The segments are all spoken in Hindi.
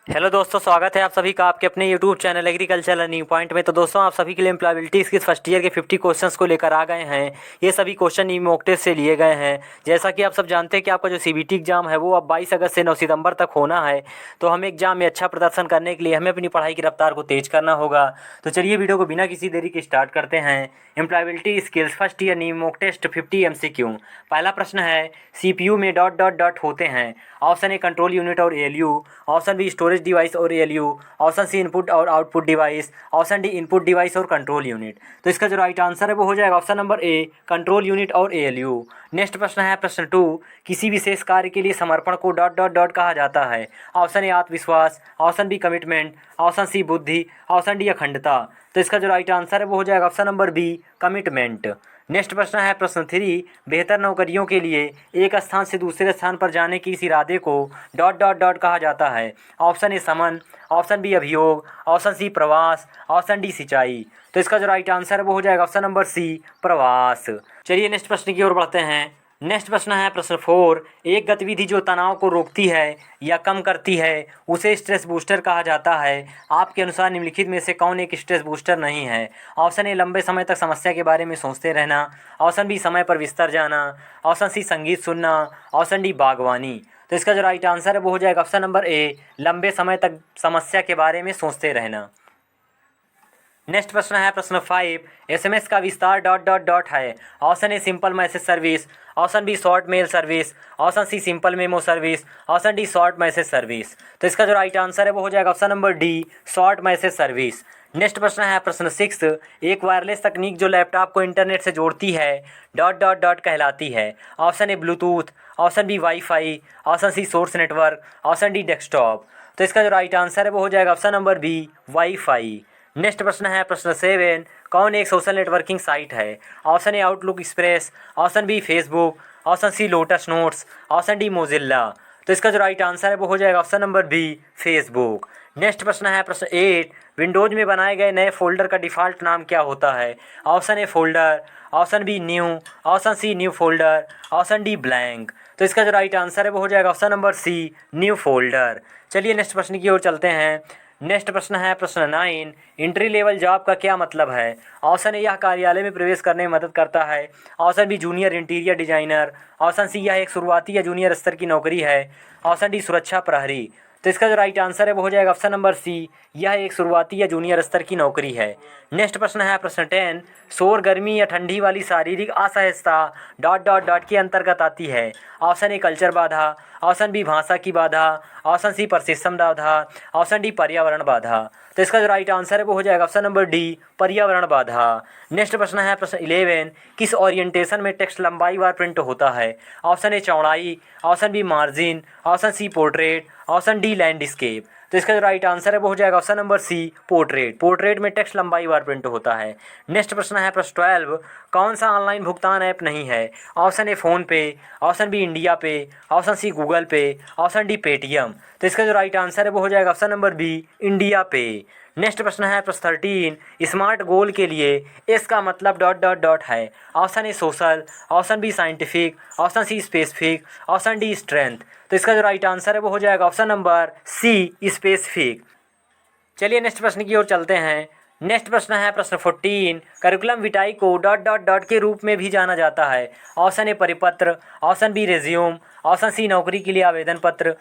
हेलो दोस्तों, स्वागत है आप सभी का आपके अपने YouTube channel agriculture learning point में। तो दोस्तों, आप सभी के लिए एम्प्लॉयबिलिटी के फर्स्ट ईयर के 50 क्वेश्चंस को लेकर आ गए हैं। ये सभी क्वेश्चन ई मॉक टेस्ट से लिए गए हैं। जैसा कि आप सब जानते हैं कि आपका जो सीबीटी एग्जाम है वो अब 22 अगस्त से 9 सितंबर तक होना है। तो हमें एग्जाम में अच्छा प्रदर्शन करने के लिए हमें अपनी पढ़ाई की रफ्तार को तेज करना होगा। तो चलिए वीडियो को बिना किसी देरी के स्टार्ट करते हैं। एम्प्लॉयबिलिटी स्किल्स फर्स्ट ईयर नी मॉक टेस्ट 50 MCQ। पहला प्रश्न है, सीपीयू में डॉट डॉट डॉट होते हैं। ऑप्शन ए कंट्रोल यूनिट और ALU, option B storage device और एएलयू, ऑप्शन सी इनपुट और output device, option D input device और कंट्रोल यूनिट। तो इसका जो राइट आंसर है वो हो जाएगा option number A, control unit और एएलयू। नेक्स्ट प्रश्न है प्रश्न 2, किसी विशेष कार्य के लिए समर्पण को डॉट डॉट डॉट कहा जाता है। ऑप्शन ए आत्मविश्वास, option B commitment, option C बुद्धि, ऑप्शन डी अखंडता। तो इसका जो राइट आंसर है वो हो जाएगा option number B, commitment. Next प्रश्न है प्रश्न 3, बेहतर नौकरियों के लिए एक स्थान से दूसरे स्थान पर जाने की इस इरादे को डॉट डॉट डॉट कहा जाता है। Option A summon, option B अभियोग, ऑप्शन सी प्रवास, ऑप्शन डी सिंचाई। तो इसका जो राइट आंसर है वो हो जाएगा ऑप्शन नंबर सी, प्रवास। चलिए नेक्स्ट प्रश्न की ओर बढ़ते हैं। नेक्स्ट प्रश्न है प्रश्न 4, एक गतिविधि जो तनाव को रोकती है या कम करती है उसे स्ट्रेस बूस्टर कहा जाता है। आपके अनुसार निम्नलिखित में से कौन एक स्ट्रेस बूस्टर नहीं है। ऑप्शन ए लंबे समय तक समस्या के बारे में सोचते रहना, ऑप्शन बी समय पर बिस्तर जाना, ऑप्शन सी संगीत सुनना, ऑप्शन डी बागवानी। तो इसका जो राइट आंसर है वो हो जाएगा ऑप्शन नंबर ए, लंबे समय तक समस्या के बारे में सोचते रहना। नेक्स्ट प्रश्न है प्रश्न 5, एसएमएस का विस्तार डॉट डॉट डॉट है। Option A simple message service, option B short mail service, option C simple memo service, option D short message service. तो इसका जो राइट आंसर है वो हो जाएगा option number D, short message service. Next प्रश्न है प्रश्न 6, एक वायरलेस तकनीक जो लैपटॉप को इंटरनेट से जोड़ती है डॉट डॉट डॉट कहलाती है। Option A Bluetooth, option B wifi, option C source network, option D desktop. तो इसका जो राइट आंसर है वो हो जाएगा option number B, wifi. Next प्रश्न है प्रश्न 7, कौन एक सोशल नेटवर्किंग साइट है। Option A Outlook Express, option B Facebook, option C Lotus Notes, option D Mozilla. तो इसका जो राइट आंसर है वो हो जाएगा option number B, Facebook. Next प्रश्न है प्रश्न 8, विंडोज में बनाए गए नए फोल्डर का डिफ़ॉल्ट नाम क्या होता है। Option A folder, option B new, option C new folder, option D blank. तो इसका जो राइट आंसर है वो हो जाएगा option number C, new folder. चलिए नेक्स्ट प्रश्न की ओर चलते हैं। नेक्स्ट प्रश्न है प्रश्न 9, इंट्री लेवल जॉब का क्या मतलब है। ऑप्शन ए यह कार्यालय में प्रवेश करने में मदद करता है, option B junior interior designer, option C यह एक शुरुआती या जूनियर स्तर की नौकरी है, ऑप्शन डी सुरक्षा प्रहरी। तो इसका जो राइट आंसर है वो हो जाएगा ऑप्शन नंबर सी, यह एक शुरुआती या जूनियर स्तर की नौकरी है। नेक्स्ट प्रश्न है प्रश्न 10, शोर गर्मी या ठंडी वाली शारीरिक असहजता डॉट डॉट डॉट के अंतर्गत आती है। ऑप्शन ए कल्चर बाधा, ऑप्शन बी भाषा की बाधा, ऑप्शन सी प्रशिक्षण बाधा, ऑप्शन डी पर्यावरण बाधा। तो इसका जो राइट आंसर है वो हो जाएगा ऑप्शन नंबर डी, पर्यावरण बाधा। नेक्स्ट प्रश्न है प्रश्न 11, किस ओरिएंटेशन में टेक्स्ट लंबाई वार प्रिंट होता है। ऑप्शन ए चौड़ाई, option B margin, option C portrait, option D landscape. तो इसका जो राइट आंसर है वो हो जाएगा option number C, portrait. Portrait में टेक्स्ट लंबाई वार प्रिंट होता है। नेक्स्ट प्रश्न है प्रश्न 12, कौन सा ऑनलाइन भुगतान ऐप नहीं है। ऑप्शन ए फ़ोन पे, ऑप्शन बी इंडिया पे, ऑप्शन सी गूगल पे, ऑप्शन डी पेटीएम। तो इसका जो राइट आंसर है वो हो जाएगा ऑप्शन नंबर बी, इंडिया पे। नेक्स्ट प्रश्न है प्रश्न 13, स्मार्ट गोल के लिए एस का मतलब डॉट डॉट डॉट है। Option A social, option B scientific, option C specific, option D strength. तो इसका जो राइट आंसर है वो हो जाएगा ऑप्शन नंबर सी, स्पेसिफिक। चलिए नेक्स्ट प्रश्न की ओर चलते हैं। नेक्स्ट प्रश्न है प्रश्न 14, curriculum vitae co dot dot dot के रूप में भी जाना जाता है। ऑप्शन ए परिपत्र, option B resume, option C नौकरी के लिए आवेदन पत्र,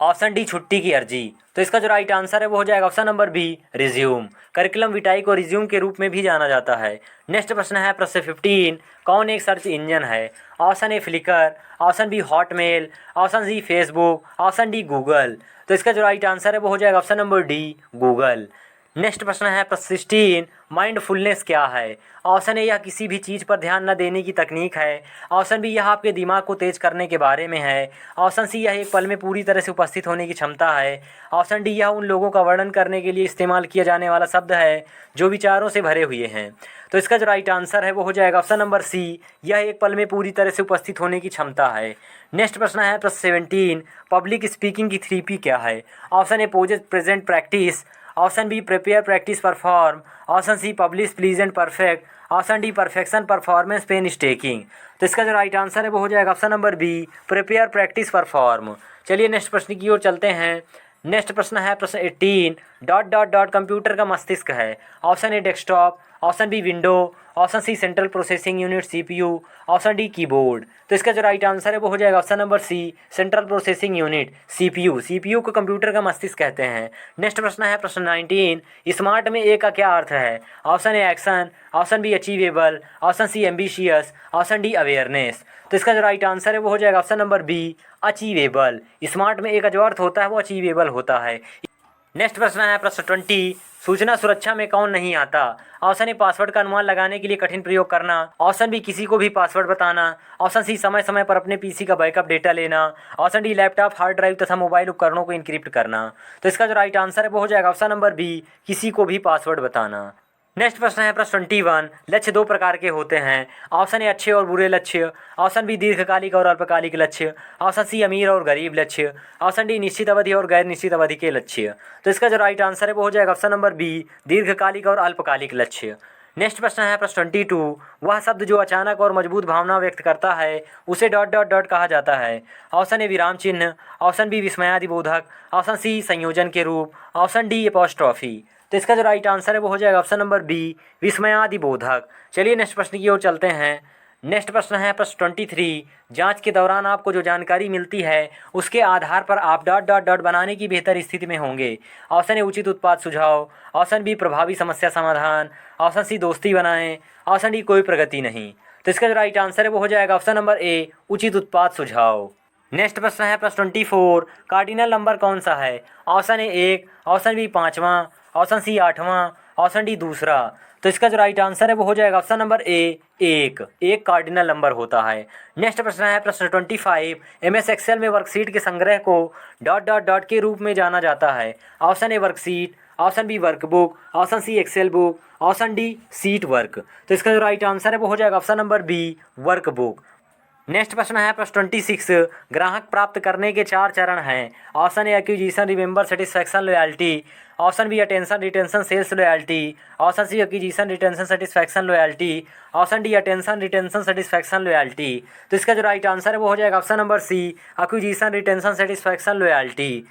ऑप्शन डी छुट्टी की अर्जी। तो इसका जो राइट आंसर है वो हो जाएगा option number B, resume. Curriculum vitae को रिज्यूम के रूप में भी जाना जाता है। नेक्स्ट प्रश्न है प्रश्न 15, कौन एक सर्च इंजन है। Option A Flickr, option B Hotmail, option C Facebook, option D Google. तो इसका जो राइट आंसर है वो हो जाएगा option number D, Google. Next प्रश्न है प्रश्न 16, माइंडफुलनेस क्या है। ऑप्शन ए यह किसी भी चीज़ पर ध्यान न देने की तकनीक है, ऑप्शन बी यह आपके दिमाग को तेज करने के बारे में है, ऑप्शन सी यह एक पल में पूरी तरह से उपस्थित होने की क्षमता है, ऑप्शन डी यह उन लोगों का वर्णन करने के लिए इस्तेमाल किया जाने वाला शब्द है जो विचारों से भरे हुए हैं। तो इसका जो राइट आंसर है वो हो जाएगा ऑप्शन नंबर सी, यह एक पल में पूरी तरह से उपस्थित होने की क्षमता है। नेक्स्ट प्रश्न है प्रश्न 17, पब्लिक स्पीकिंग की 3P क्या है। Option A poses present practice, option B prepare practice perform, option C publish pleasant perfect, option D perfection performance pain staking. तो इसका जो राइट आंसर है वो हो जाएगा option number B, prepare practice perform. चलिए नेक्स्ट प्रश्न की ओर चलते हैं। नेक्स्ट प्रश्न है प्रश्न 18 डॉट डॉट डॉट कंप्यूटर का मस्तिष्क है। Option A desktop, option B window, option C central processing unit CPU, option D keyboard. तो इसका जो राइट आंसर है वो हो जाएगा option number C central processing unit CPU. CPU को कंप्यूटर का मस्तिष्क कहते हैं। नेक्स्ट प्रश्न है प्रश्न 19 स्मार्ट में ए का क्या अर्थ है। Option A action, option B achievable, option C ambitious, option D awareness. तो इसका जो राइट आंसर है वो हो जाएगा option number B achievable. SMART में ए का जो अर्थ होता है वो अचीवेबल होता है। नेक्स्ट प्रश्न है प्रश्न 20 सूचना सुरक्षा में कौन नहीं आता। ऑप्शन ए पासवर्ड का अनुमान लगाने के लिए कठिन प्रयोग करना, ऑप्शन बी किसी को भी पासवर्ड बताना, ऑप्शन सी समय समय पर अपने पीसी का बैकअप डेटा लेना, option D laptop hard drive तथा मोबाइल उपकरणों को इनक्रिप्ट करना। तो इसका जो राइट आंसर है वो हो जाएगा ऑप्शन नंबर बी किसी को भी पासवर्ड बताना। नेक्स्ट प्रश्न है प्रश्न 21 लक्ष्य दो प्रकार के होते हैं। ऑप्शन ए अच्छे और बुरे लक्ष्य, ऑप्शन बी दीर्घकालिक और अल्पकालिक लक्ष्य, ऑप्शन सी अमीर और गरीब लक्ष्य, ऑप्शन डी निश्चित अवधि और गैर निश्चित अवधि के लक्ष्य। तो इसका जो राइट आंसर है वो हो जाएगा ऑप्शन नंबर बी दीर्घकालिक और अल्पकालिक लक्ष्य। नेक्स्ट प्रश्न है प्रश्न 22 वह शब्द जो अचानक और मजबूत भावना व्यक्त करता है उसे डॉट डॉट डॉट कहा जाता है। ऑप्शन ए विराम चिन्ह, ऑप्शन बी विस्मयादिबोधक, ऑप्शन सी संयोजन के रूप, ऑप्शन डी एपॉस्ट्रॉफी। तो इसका जो राइट आंसर है वो हो जाएगा ऑप्शन नंबर बी विस्मयादिबोधक। चलिए नेक्स्ट प्रश्न की ओर चलते हैं। नेक्स्ट प्रश्न है प्रश्न 23 जांच के दौरान आपको जो जानकारी मिलती है उसके आधार पर आप डॉट डॉट डॉट बनाने की बेहतर स्थिति में होंगे। ऑप्शन ए उचित उत्पाद सुझाव, ऑप्शन बी प्रभावी समस्या समाधान, ऑप्शन सी दोस्ती बनाएं, ऑप्शन डी कोई प्रगति नहीं। तो इसका जो राइट आंसर है वो हो जाएगा ऑप्शन नंबर ए उचित उत्पाद सुझाव। नेक्स्ट प्रश्न है प्रश्न 24 कार्डिनल नंबर कौन सा है। ऑप्शन ए 1, ऑप्शन बी 5वां, ऑप्शन सी 8वां, ऑप्शन डी दूसरा। तो इसका जो राइट आंसर है वो हो जाएगा ऑप्शन नंबर ए 1 कार्डिनल नंबर होता है। नेक्स्ट प्रश्न है प्रश्न 25 एमएस एक्सेल में वर्कशीट के संग्रह को डॉट डॉट डॉट के रूप में जाना जाता है। Option A worksheet, option B workbook, option C Excel book, option D sheet work. तो इसका जो राइट आंसर है वो हो जाएगा option number B workbook. Next प्रश्न है प्रश्न 26 ग्राहक प्राप्त करने के 4 चरण हैं। Option A acquisition remember satisfaction loyalty, option B attention retention sales loyalty, option C acquisition retention satisfaction loyalty, option D attention retention satisfaction loyalty. तो इसका जो राइट आंसर है वो हो जाएगा option number C acquisition retention satisfaction loyalty.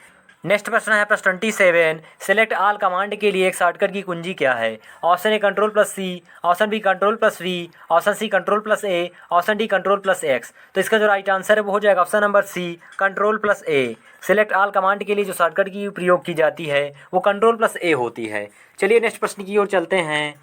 Next प्रश्न है प्रश्न 27 सेलेक्ट ऑल कमांड के लिए एक शॉर्टकट की कुंजी क्या है। Option A control plus C, option B control plus V, option C control plus A, option D control plus X. तो इसका जो राइट आंसर है वो हो जाएगा option number C control plus A. Select all command के लिए जो शॉर्टकट की प्रयोग की जाती है वो कंट्रोल प्लस ए होती है। चलिए नेक्स्ट प्रश्न की ओर चलते हैं।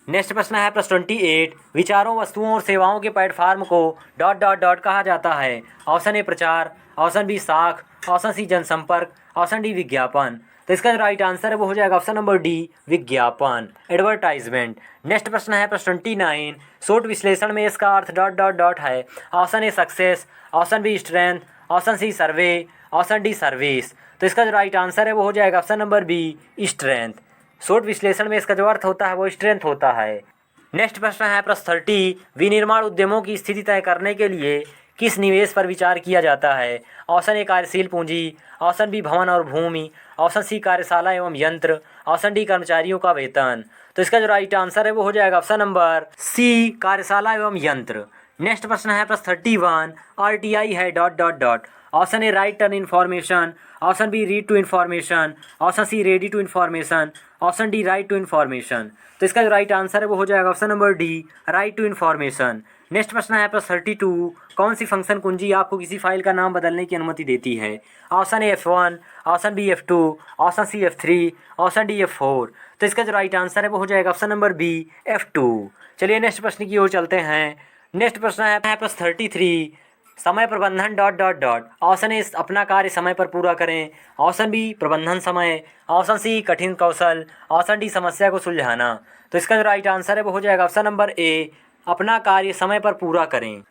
नेक्स्ट प्रश्न है प्रश्न 28 विचारों वस्तुओं और सेवाओं के platform co dot dot dot कहा जाता है। ऑप्शन ए प्रचार, ऑप्शन बी साख, ऑप्शन सी जनसंपर्क, ऑप्शन डी विज्ञापन। तो इसका जो राइट आंसर है वो हो जाएगा ऑप्शन नंबर डी विज्ञापन एडवर्टाइजमेंट। नेक्स्ट प्रश्न है प्रश्न 29 शोट विश्लेषण में इसका अर्थ डॉट डॉट डॉट है। Option A success, option B strength, option C survey, option D service. तो इसका जो राइट आंसर है वो हो जाएगा ऑप्शन नंबर बी स्ट्रेंथ। शोट विश्लेषण में इसका जो अर्थ होता है वो स्ट्रेंथ होता है। नेक्स्ट प्रश्न है प्रश्न 30 विनिर्माण उद्यमों की स्थिति तय करने के लिए किस निवेश पर विचार किया जाता है। ऑप्शन ए कार्यशील पूंजी, ऑप्शन बी भवन और भूमि, ऑप्शन सी कार्यशाला एवं यंत्र, ऑप्शन डी कर्मचारियों का वेतन। तो इसका जो राइट आंसर है वो हो जाएगा ऑप्शन नंबर सी कार्यशाला एवं यंत्र। नेक्स्ट प्रश्न है प्रश्न 31 आरटीआई है dot dot dot. Option A right turn information, option B read to information, option C ready to information, option D right to information. तो इसका जो राइट आंसर है वो हो जाएगा option number D right to information. Next प्रश्न है प्रश्न 32 कौन सी फंक्शन कुंजी आपको किसी फाइल का नाम बदलने की अनुमति देती है। Option A F1, option B F2, option C F3, option D F4। तो इसका जो राइट आंसर है वो हो जाएगा ऑप्शन नंबर बी F2। चलिए नेक्स्ट प्रश्न की ओर चलते हैं। नेक्स्ट प्रश्न है प्रश्न 33 समय प्रबंधन डॉट डॉट डॉट। ऑप्शन ए अपना कार्य समय पर पूरा करें, ऑप्शन बी प्रबंधन समय, ऑप्शन सी कठिन कौशल, ऑप्शन डी समस्या को सुलझाना। तो इसका जो राइट आंसर है वो हो जाएगा ऑप्शन नंबर ए अपना कार्य समय पर पूरा करें।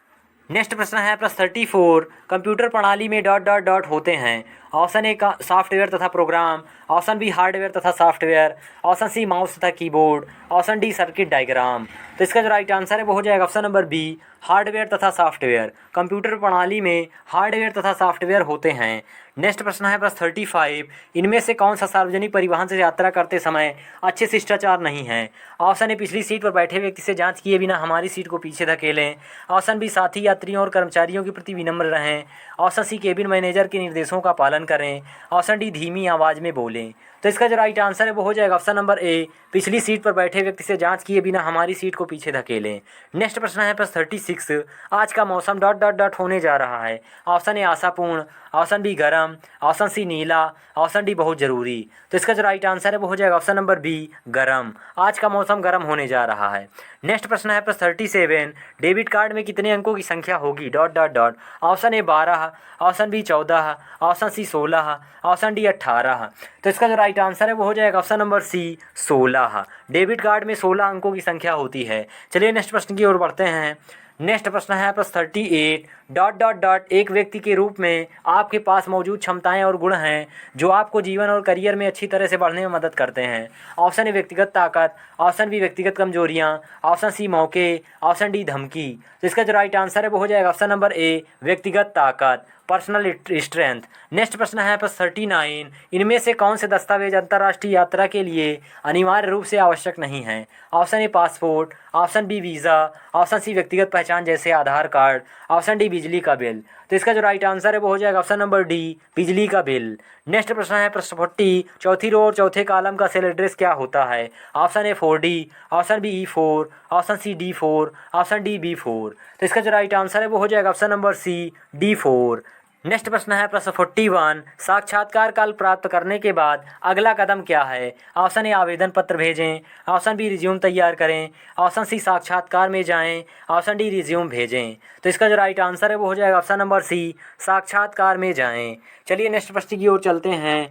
नेक्स्ट प्रश्न है प्रश्न 34 कंप्यूटर प्रणाली में डॉट डॉट डॉट होते हैं। ऑप्शन ए का सॉफ्टवेयर तथा प्रोग्राम, ऑप्शन बी हार्डवेयर तथा सॉफ्टवेयर, ऑप्शन सी माउस तथा keyboard, option D circuit diagram. तो इसका जो राइट आंसर है वो हो जाएगा ऑप्शन नंबर बी हार्डवेयर तथा सॉफ्टवेयर। कंप्यूटर प्रणाली में हार्डवेयर तथा सॉफ्टवेयर होते हैं। नेक्स्ट प्रश्न है प्रश्न 35 इनमें से कौन सा सार्वजनिक परिवहन से यात्रा करते समय अच्छे शिष्टाचार नहीं है। ऑप्शन ए पिछली सीट पर बैठे व्यक्ति से जांच किए बिना हमारी सीट को पीछे धकेलें, ऑप्शन बी साथी यात्रियों और कर्मचारियों के प्रति विनम्र रहें, ऑप्शन सी केबिन मैनेजर के निर्देशों का पालन पालन करें। ऑप्शन डी धीमी आवाज़ में बोलें। तो इसका जो राइट आंसर है वो हो जाएगा ऑप्शन नंबर ए, पिछली सीट पर बैठे व्यक्ति से जांच किए बिना हमारी सीट को पीछे धकेलें। नेक्स्ट प्रश्न है प्रश्न 36, आज का मौसम डॉट डॉट डॉट होने जा रहा है। ऑप्शन ए आशापूर्ण, ऑप्शन बी गर्म, ऑप्शन सी नीला, ऑप्शन डी बहुत ज़रूरी। तो इसका जो राइट आंसर है वो हो जाएगा ऑप्शन नंबर बी गर्म। आज का मौसम गर्म होने जा रहा है। नेक्स्ट प्रश्न है प्रश्न 37, डेबिट कार्ड में कितने अंकों की संख्या होगी dot dot dot. Option A 12, option B 14, option C 16, option D 18। तो इसका जो राइट आंसर है वो हो जाएगा option number C 16। Debit card में 16 अंकों की संख्या होती है। चलिए नेक्स्ट प्रश्न की ओर बढ़ते हैं। नेक्स्ट प्रश्न है प्रश्न 38, डॉट डॉट डॉट एक व्यक्ति के रूप में आपके पास मौजूद क्षमताएं और गुण हैं जो आपको जीवन और करियर में अच्छी तरह से बढ़ने में मदद करते हैं। ऑप्शन ए व्यक्तिगत ताकत, ऑप्शन बी व्यक्तिगत कमजोरियां, ऑप्शन सी मौके, ऑप्शन डी धमकी। तो इसका जो राइट आंसर है वो हो जाएगा ऑप्शन नंबर ए व्यक्तिगत ताकत, पर्सनल स्ट्रेंथ। नेक्स्ट प्रश्न है प्रश्न 39, इनमें से कौन से दस्तावेज अंतर्राष्ट्रीय यात्रा के लिए अनिवार्य रूप से आवश्यक नहीं हैं। Option A passport, option B visa, option C व्यक्तिगत पहचान जैसे आधार कार्ड, ऑप्शन डी बिजली का बिल। तो इसका जो राइट आंसर है वो हो जाएगा ऑप्शन नंबर डी बिजली का बिल। नेक्स्ट प्रश्न है प्रश्न 40, चौथी रो और चौथे कॉलम का सेल एड्रेस क्या होता है। Option A 4D, option B E4, option C D4, option D B4। तो इसका जो राइट आंसर है वो हो जाएगा ऑप्शन नंबर सी D4। नेक्स्ट प्रश्न है प्रश्न 41, साक्षात्कार कल प्राप्त करने के बाद अगला कदम क्या है। ऑप्शन ए आवेदन पत्र भेजें, ऑप्शन बी रिज्यूम तैयार करें, ऑप्शन सी साक्षात्कार में जाएं, ऑप्शन डी रिज्यूम भेजें। तो इसका जो राइट आंसर है वो हो जाएगा ऑप्शन नंबर सी साक्षात्कार में जाएं। चलिए नेक्स्ट प्रश्न की ओर चलते हैं।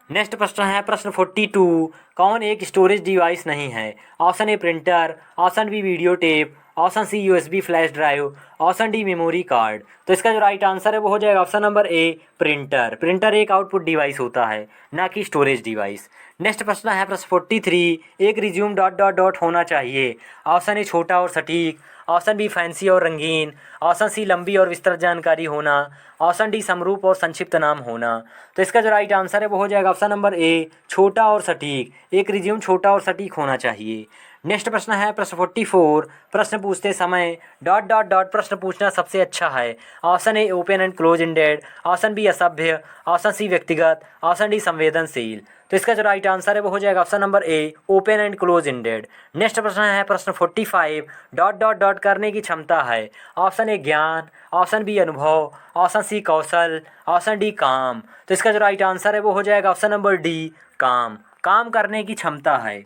नेक्स्ट प्रश्न है प्रश्न 42, कौन एक स्टोरेज डिवाइस नहीं है। Option A printer, option B video tape, option C USB flash drive, option D memory card. तो इसका जो राइट आंसर है वो हो जाएगा option number A printer. Printer एक आउटपुट डिवाइस होता है, ना कि स्टोरेज डिवाइस। नेक्स्ट प्रश्न है प्रश्न 43, एक रिज्यूम डॉट डॉट डॉट होना चाहिए। ऑप्शन ए छोटा और सटीक, ऑप्शन बी फैंसी और रंगीन, ऑप्शन सी लंबी और विस्तृत जानकारी होना, ऑप्शन डी समरूप और संक्षिप्त नाम होना। तो इसका जो राइट आंसर है वो हो जाएगा ऑप्शन नंबर ए छोटा और सटीक। एक रिज्यूम छोटा और सटीक होना चाहिए। नेक्स्ट प्रश्न है प्रश्न 44, प्रश्न पूछते समय डॉट डॉट डॉट प्रश्न पूछना सबसे अच्छा है। Option A open and close ended, option B असभ्य, ऑप्शन सी व्यक्तिगत, ऑप्शन डी संवेदनशील। तो इसका जो राइट आंसर है वो हो जाएगा option number A open and close ended. Next प्रश्न है प्रश्न 45, डॉट डॉट डॉट करने की क्षमता है। ऑप्शन ए ज्ञान, ऑप्शन बी अनुभव, ऑप्शन सी कौशल, ऑप्शन डी काम। तो इसका जो राइट आंसर है वो हो जाएगा ऑप्शन नंबर डी काम। काम करने की क्षमता है।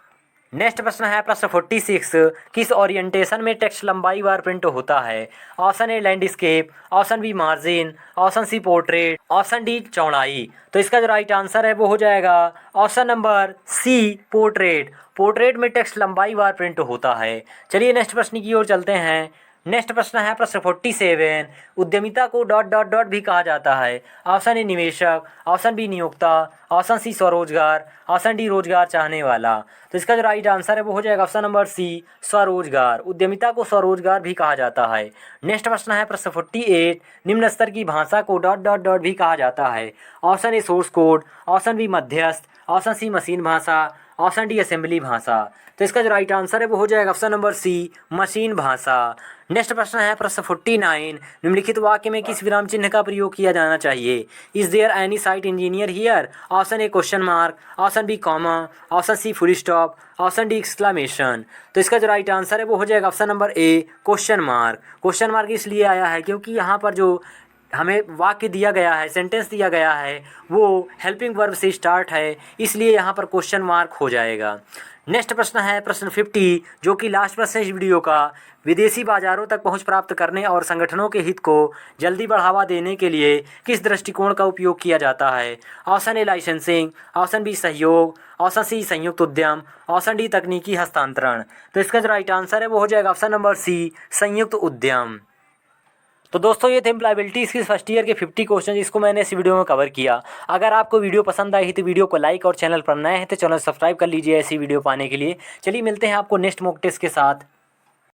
नेक्स्ट प्रश्न है प्रश्न 46, किस ओरिएंटेशन में टेक्स्ट लंबाई वार प्रिंट होता है। Option A landscape, option B margin, option C portrait, option D चौड़ाई। तो इसका जो राइट आंसर है वो हो जाएगा option number C portrait. Portrait में टेक्स्ट लंबाई वार प्रिंट होता है। चलिए नेक्स्ट प्रश्न की ओर चलते हैं। नेक्स्ट प्रश्न है प्रश्न 47, उद्यमिता को डॉट डॉट डॉट भी कहा जाता है। ऑप्शन ए निवेशक, ऑप्शन बी नियोक्ता, ऑप्शन सी स्वरोजगार, ऑप्शन डी रोजगार चाहने वाला। तो इसका जो राइट आंसर है वो हो जाएगा ऑप्शन नंबर सी स्वरोजगार। उद्यमिता को स्वरोजगार भी कहा जाता है। नेक्स्ट प्रश्न है प्रश्न 48, निम्न स्तर की भाषा को डॉट डॉट डॉट भी कहा जाता है। Option A source code, option B मध्यस्थ, ऑप्शन सी मशीन भाषा, ऑप्शन डी असेंबली भाषा। तो इसका जो राइट आंसर है वो हो जाएगा ऑप्शन नंबर सी मशीन भाषा। नेक्स्ट प्रश्न है प्रश्न 49, निम्नलिखित वाक्य में किस विराम चिन्ह का प्रयोग किया जाना चाहिए। Is there any site engineer here. Option A question mark, option B comma, option C full stop, option D exclamation. तो इसका जो राइट आंसर है वो हो जाएगा option number A question mark. Question mark इसलिए आया है क्योंकि यहाँ पर जो हमें वाक्य दिया गया है, सेंटेंस दिया गया है, वो हेल्पिंग वर्ब से स्टार्ट है, इसलिए यहाँ पर क्वेश्चन मार्क हो जाएगा। नेक्स्ट प्रश्न है प्रश्न 50, जो कि लास्ट प्रश्न है इस वीडियो का। विदेशी बाजारों तक पहुंच प्राप्त करने और संगठनों के हित को जल्दी बढ़ावा देने के लिए किस दृष्टिकोण का उपयोग किया जाता है। Option A licensing, option B सहयोग, ऑप्शन सी संयुक्त उद्यम, ऑप्शन डी तकनीकी हस्तांतरण। तो इसका जो राइट आंसर है वो हो जाएगा ऑप्शन नंबर सी संयुक्त उद्यम। तो दोस्तों ये थे एम्प्लॉयबिलिटी इसकी फर्स्ट ईयर के 50 क्वेश्चन जिसको मैंने इस वीडियो में कवर किया। अगर आपको वीडियो पसंद आई है तो वीडियो को लाइक और चैनल पर नए हैं तो चैनल सब्सक्राइब कर लीजिए ऐसी वीडियो पाने के लिए। चलिए मिलते हैं आपको नेक्स्ट मॉक टेस्ट के साथ।